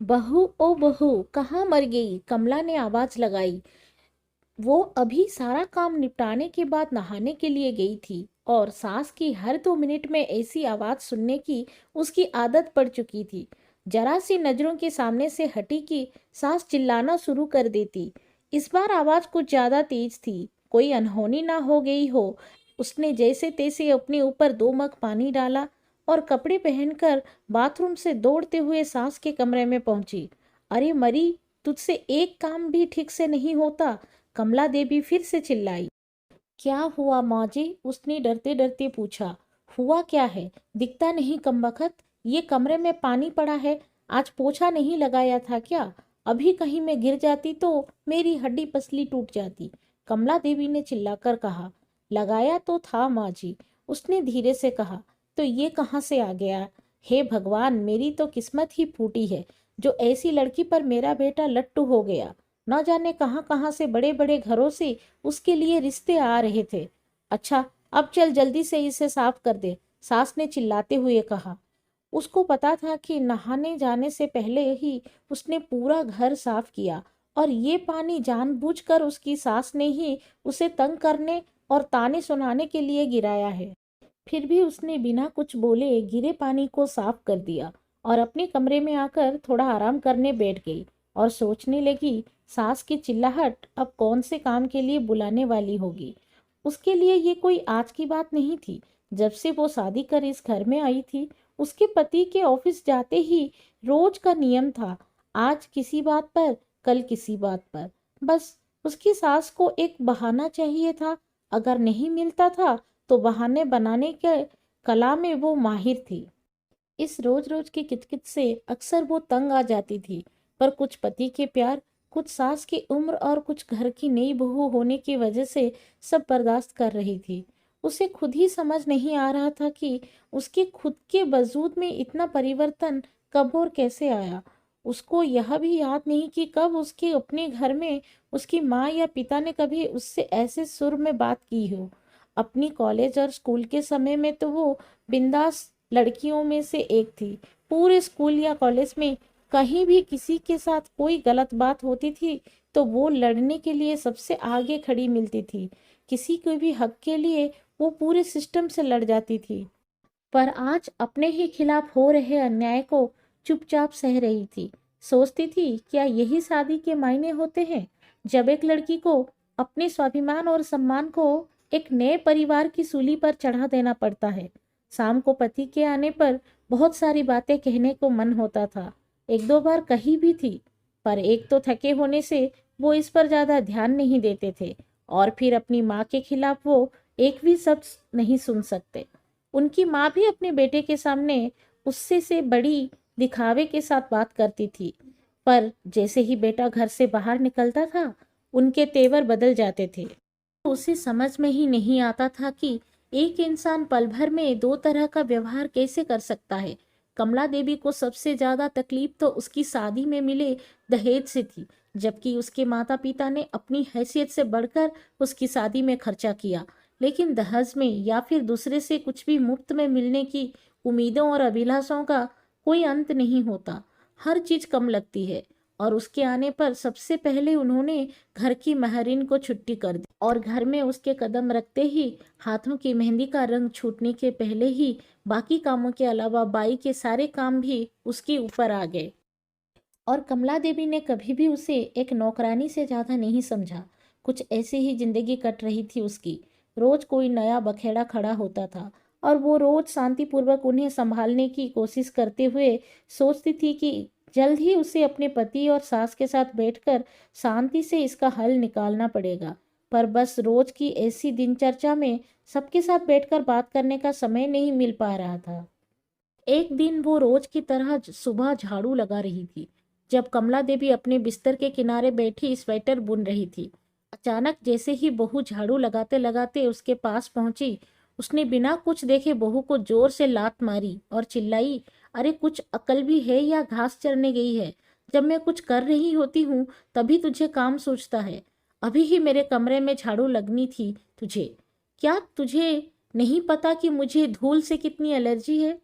बहू ओ बहू कहाँ मर गई? कमला ने आवाज लगाई। वो अभी सारा काम निपटाने के बाद नहाने के लिए गई थी और सास की हर 2 मिनट में ऐसी आवाज सुनने की उसकी आदत पड़ चुकी थी। जरा सी नजरों के सामने से हटी कि सास चिल्लाना शुरू कर देती। इस बार आवाज कुछ ज्यादा तेज थी, कोई अनहोनी ना हो गई हो। उसने जैसे तैसे अपने ऊपर 2 मग पानी डाला और कपड़े पहनकर बाथरूम से दौड़ते हुए सास के कमरे में पहुंची। अरे मरी, तुझसे एक काम भी ठीक से नहीं होता? कमला देवी फिर से चिल्लाई। क्या हुआ माँ जी? उसने डरते डरते पूछा। हुआ क्या है? दिखता नहीं कमबख्त। ये कमरे में पानी पड़ा है। आज पोछा नहीं लगाया था क्या? अभी कहीं मैं गिर जाती तो मेरी हड्डी पसली टूट जाती। कमला देवी ने चिल्लाकर कहा। लगाया तो था माँ जी, उसने धीरे से कहा। तो ये कहाँ से आ गया? हे भगवान, मेरी तो किस्मत ही फूटी है जो ऐसी लड़की पर मेरा बेटा लट्टू हो गया। न जाने कहाँ कहाँ से बड़े बड़े घरों से उसके लिए रिश्ते आ रहे थे। अच्छा, अब चल जल्दी से इसे साफ कर दे, सास ने चिल्लाते हुए कहा। उसको पता था कि नहाने जाने से पहले ही उसने पूरा घर साफ किया और ये पानी जानबूझकर उसकी सास ने ही उसे तंग करने और ताने सुनाने के लिए गिराया है। फिर भी उसने बिना कुछ बोले गिरे पानी को साफ कर दिया और अपने कमरे में आकर थोड़ा आराम करने बैठ गई और सोचने लगी सास की चिल्लाहट अब कौन से काम के लिए बुलाने वाली होगी। उसके लिए ये कोई आज की बात नहीं थी। जब से वो शादी कर इस घर में आई थी, उसके पति के ऑफिस जाते ही रोज का नियम था। आज किसी बात पर, कल किसी बात पर। बस उसकी सास को एक बहाना चाहिए था। अगर नहीं मिलता था तो बहाने बनाने के कला में वो माहिर थी। इस रोज रोज की किटकिट से अक्सर वो तंग आ जाती थी, पर कुछ पति के प्यार, कुछ सास की उम्र और कुछ घर की नई बहू होने की वजह से सब बर्दाश्त कर रही थी। उसे खुद ही समझ नहीं आ रहा था कि उसके खुद के वजूद में इतना परिवर्तन कब और कैसे आया। उसको यह भी याद नहीं कि कब उसके अपने घर में उसकी माँ या पिता ने कभी उससे ऐसे सुर में बात की हो। अपनी कॉलेज और स्कूल के समय में तो वो बिंदास लड़कियों में से एक थी। पूरे स्कूल या कॉलेज में कहीं भी किसी के साथ कोई गलत बात होती थी तो वो लड़ने के लिए सबसे आगे खड़ी मिलती थी। किसी के भी हक के लिए वो पूरे सिस्टम से लड़ जाती थी। पर आज अपने ही खिलाफ हो रहे अन्याय को चुपचाप सह रही थी। सोचती थी, क्या यही शादी के मायने होते हैं? जब एक लड़की को अपने स्वाभिमान और सम्मान को एक नए परिवार की सूली पर चढ़ा देना पड़ता है। शाम को पति के आने पर बहुत सारी बातें कहने को मन होता था। एक दो बार कही भी थी, पर एक तो थके होने से वो इस पर ज्यादा ध्यान नहीं देते थे और फिर अपनी माँ के खिलाफ वो एक भी शब्द नहीं सुन सकते। उनकी माँ भी अपने बेटे के सामने उससे से बड़ी दिखावे के साथ बात करती थी, पर जैसे ही बेटा घर से बाहर निकलता था उनके तेवर बदल जाते थे। उसे समझ में ही नहीं आता था कि एक इंसान पल भर में दो तरह का व्यवहार कैसे कर सकता है। कमला देवी को सबसे ज्यादा तकलीफ तो उसकी शादी में मिले दहेज से थी, जबकि उसके माता पिता ने अपनी हैसियत से बढ़कर उसकी शादी में खर्चा किया। लेकिन दहेज में या फिर दूसरे से कुछ भी मुफ्त में मिलने की उम्मीदों और अभिलाषाओं का कोई अंत नहीं होता। हर चीज कम लगती है और उसके आने पर सबसे पहले उन्होंने घर की महरीन को छुट्टी कर दी और घर में उसके कदम रखते ही हाथों की मेहंदी का रंग छूटने के पहले ही बाकी कामों के अलावा बाई के सारे काम भी उसके ऊपर आ गए। और कमला देवी ने कभी भी उसे एक नौकरानी से ज्यादा नहीं समझा। कुछ ऐसे ही जिंदगी कट रही थी उसकी। रोज कोई नया बखेड़ा खड़ा होता था और वो रोज शांतिपूर्वक उन्हें संभालने की कोशिश करते हुए सोचती थी कि जल्द ही उसे अपने पति और सास के साथ बैठकर शांति से इसका हल निकालना पड़ेगा। पर बस रोज की ऐसी दिनचर्या में सबके साथ बैठकर बात करने का समय नहीं मिल पा रहा था। एक दिन वो रोज की तरह सुबह झाड़ू लगा रही थी, जब कमला देवी अपने बिस्तर के किनारे बैठी स्वेटर बुन रही थी। अचानक जैसे ही बहू झाड़ू लगाते लगाते उसके पास पहुंची, उसने बिना कुछ देखे बहू को जोर से लात मारी और चिल्लाई, अरे कुछ अकल भी है या घास चरने गई है? जब मैं कुछ कर रही होती हूँ तभी तुझे काम सूझता है। अभी ही मेरे कमरे में झाड़ू लगनी थी तुझे। क्या तुझे नहीं पता कि मुझे धूल से कितनी एलर्जी है?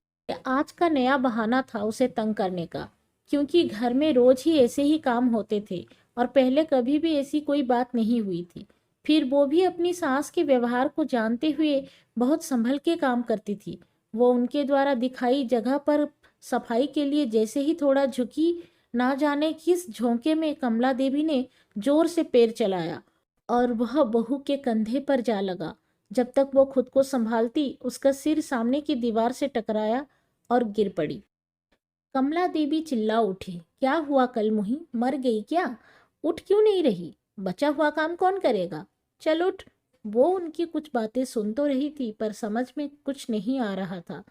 आज का नया बहाना था उसे तंग करने का। क्योंकि घर में रोज ही ऐसे ही काम होते थे और पहले कभी भी ऐसी कोई बात नहीं हुई थी। फिर वो भी अपनी सास के व्यवहार को जानते हुए बहुत संभल के काम करती थी। वो उनके द्वारा दिखाई जगह पर सफाई के लिए जैसे ही थोड़ा झुकी, ना जाने किस झोंके में कमला देवी ने जोर से पैर चलाया और वह बहू के कंधे पर जा लगा। जब तक वो खुद को संभालती, उसका सिर सामने की दीवार से टकराया और गिर पड़ी। कमला देवी चिल्ला उठी, क्या हुआ कलमुही, मर गई क्या? उठ क्यों नहीं रही? बचा हुआ काम कौन करेगा? चल उठ। वो उनकी कुछ बातें सुन तो रही थी पर समझ में कुछ नहीं आ रहा था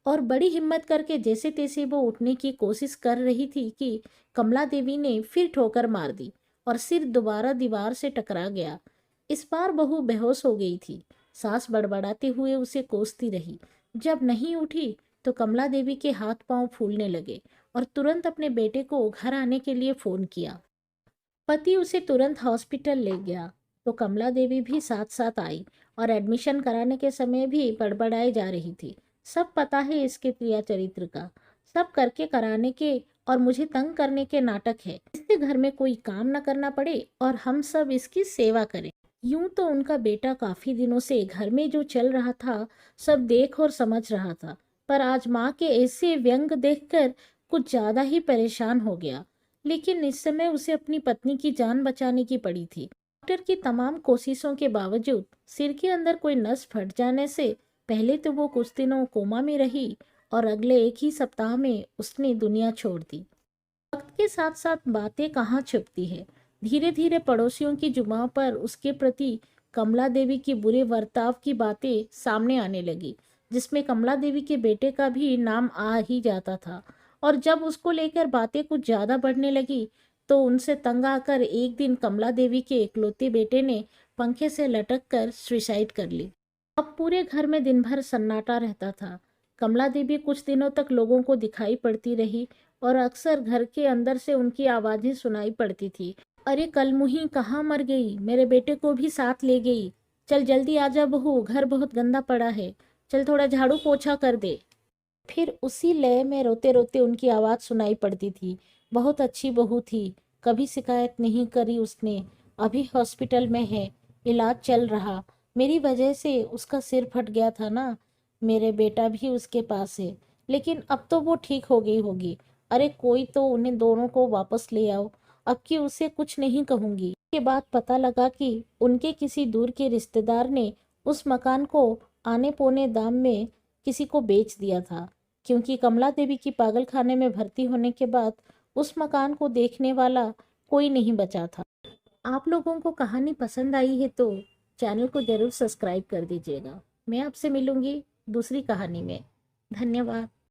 और बड़ी हिम्मत करके जैसे तैसे वो उठने की कोशिश कर रही थी कि कमला देवी ने फिर ठोकर मार दी और सिर दोबारा दीवार से टकरा गया। इस बार बहू बेहोश हो गई थी। सास बड़बड़ाते हुए उसे कोसती रही। जब नहीं उठी तो कमला देवी के हाथ पांव फूलने लगे और तुरंत अपने बेटे को घर आने के लिए फोन किया। पति उसे तुरंत हॉस्पिटल ले गया तो कमला देवी भी साथ साथ आई और एडमिशन कराने के समय भी बड़बड़ाई जा रही थी। सब पता है इसके क्रिया चरित्र का, सब करके कराने के और मुझे तंग करने के नाटक है। इससे घर में कोई काम न करना पड़े और हम सब इसकी सेवा करें। यूं तो उनका बेटा काफी दिनों से घर में जो चल रहा था सब देख और समझ रहा था, पर आज माँ के ऐसे व्यंग देखकर कुछ ज्यादा ही परेशान हो गया। लेकिन इस समय उसे अपनी पत्नी की जान बचाने की पड़ी थी। डॉक्टर की तमाम कोशिशों के बावजूद सिर के अंदर कोई नस फट जाने से पहले तो वो कुछ दिनों कोमा में रही और अगले एक ही सप्ताह में उसने दुनिया छोड़ दी। वक्त के साथ साथ बातें कहाँ छुपती है। धीरे धीरे पड़ोसियों की जुबान पर उसके प्रति कमला देवी की बुरे बर्ताव की बातें सामने आने लगी, जिसमें कमला देवी के बेटे का भी नाम आ ही जाता था। और जब उसको लेकर बातें कुछ ज्यादा बढ़ने लगी तो उनसे तंग आकर एक दिन कमला देवी के इकलौते बेटे ने पंखे से लटक कर सुसाइड कर ली। अब पूरे घर में दिन भर सन्नाटा रहता था। कमला देवी कुछ दिनों तक लोगों को दिखाई पड़ती रही और अक्सर घर के अंदर से उनकी आवाजें सुनाई पड़ती थी। अरे कलमुही कहाँ मर गई? मेरे बेटे को भी साथ ले गई। चल जल्दी आजा बहू, घर बहुत गंदा पड़ा है। चल थोड़ा झाड़ू पोछा कर दे। फिर उसी लय में रोते रोते उनकी आवाज सुनाई पड़ती थी। बहुत अच्छी बहू थी, कभी शिकायत नहीं करी उसने। अभी हॉस्पिटल में है, इलाज चल रहा। मेरी वजह से उसका सिर फट गया था ना। मेरे बेटा भी उसके पास है, लेकिन अब तो वो ठीक हो गई होगी। अरे कोई तो उन्हें दोनों को वापस ले आओ। अब की उसे कुछ नहीं कहूंगी। के बाद पता लगा कि उनके किसी दूर के रिश्तेदार ने उस मकान को आने पौने दाम में किसी को बेच दिया था, क्योंकि कमला देवी की पागल खाने में भर्ती होने के बाद उस मकान को देखने वाला कोई नहीं बचा था। आप लोगों को कहानी पसंद आई है तो चैनल को जरूर सब्सक्राइब कर दीजिएगा। मैं आपसे मिलूंगी दूसरी कहानी में। धन्यवाद।